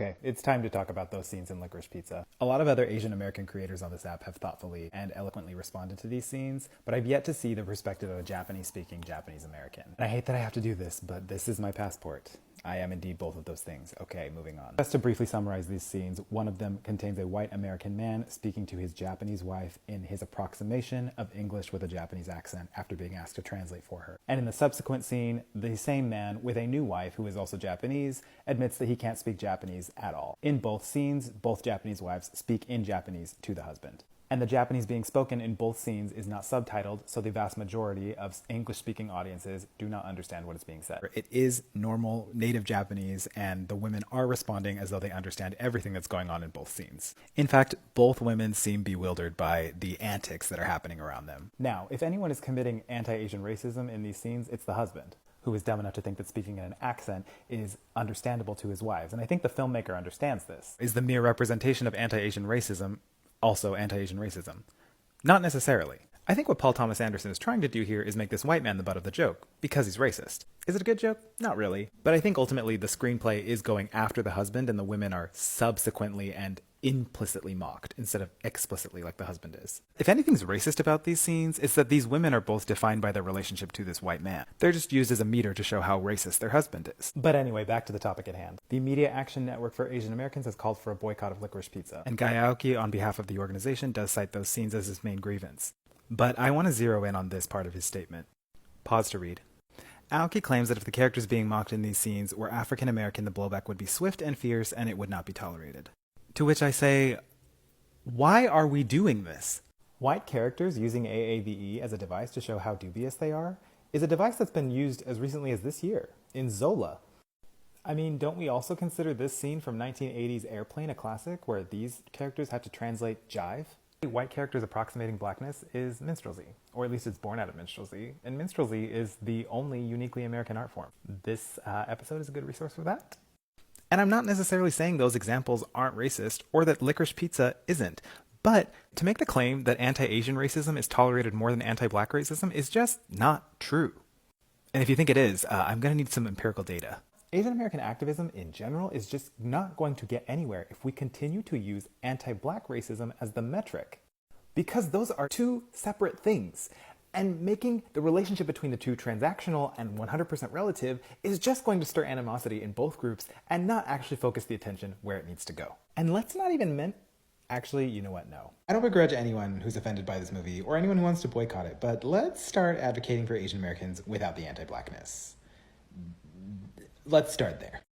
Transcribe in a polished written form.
Okay, it's time to talk about those scenes in Licorice Pizza. A lot of other Asian American creators on this app have thoughtfully and eloquently responded to these scenes, but I've yet to see the perspective of a Japanese-speaking Japanese American. And I hate that I have to do this, but this is my passport. I am indeed both of those things. Okay, moving on. Just to briefly summarize these scenes, one of them contains a white American man speaking to his Japanese wife in his approximation of English with a Japanese accent after being asked to translate for her. And in the subsequent scene, the same man with a new wife who is also Japanese admits that he can't speak Japanese at all. In both scenes, both Japanese wives speak in Japanese to the husband. And the Japanese being spoken in both scenes is not subtitled, so the vast majority of English-speaking audiences do not understand what is being said. It is normal native Japanese, and the women are responding as though they understand everything that's going on in both scenes. In fact, both women seem bewildered by the antics that are happening around them. Now, if anyone is committing anti-Asian racism in these scenes, it's the husband, who is dumb enough to think that speaking in an accent is understandable to his wives. And I think the filmmaker understands this. Is the mere representation of anti-Asian racism also anti-Asian racism? Not necessarily. I think what Paul Thomas Anderson is trying to do here is make this white man the butt of the joke, because he's racist. Is it a good joke? Not really. But I think ultimately the screenplay is going after the husband, and the women are subsequently and implicitly mocked instead of explicitly like the husband is. If anything's racist about these scenes, it's that these women are both defined by their relationship to this white man. They're just used as a meter to show how racist their husband is. But anyway, back to the topic at hand. The Media Action Network for Asian Americans has called for a boycott of Licorice Pizza, and Guy Aoki, on behalf of the organization, does cite those scenes as his main grievance. But I want to zero in on this part of his statement. Pause to read. Aoki claims that if the characters being mocked in these scenes were African American, the blowback would be swift and fierce, and it would not be tolerated. To which I say, why are we doing this? White characters using AAVE as a device to show how dubious they are is a device that's been used as recently as this year, in Zola. I mean, don't we also consider this scene from 1980's Airplane a classic, where these characters had to translate jive? White characters approximating blackness is minstrelsy, or at least it's born out of minstrelsy, and minstrelsy is the only uniquely American art form. This episode is a good resource for that. And I'm not necessarily saying those examples aren't racist, or that Licorice Pizza isn't, but to make the claim that anti-Asian racism is tolerated more than anti-black racism is just not true. And if you think it is, I'm going to need some empirical data. Asian American activism in general is just not going to get anywhere if we continue to use anti-black racism as the metric. Because those are two separate things. And making the relationship between the two transactional and 100% relative is just going to stir animosity in both groups and not actually focus the attention where it needs to go. And let's not even Actually, you know what? No. I don't begrudge anyone who's offended by this movie or anyone who wants to boycott it, but let's start advocating for Asian Americans without the anti-blackness. Let's start there.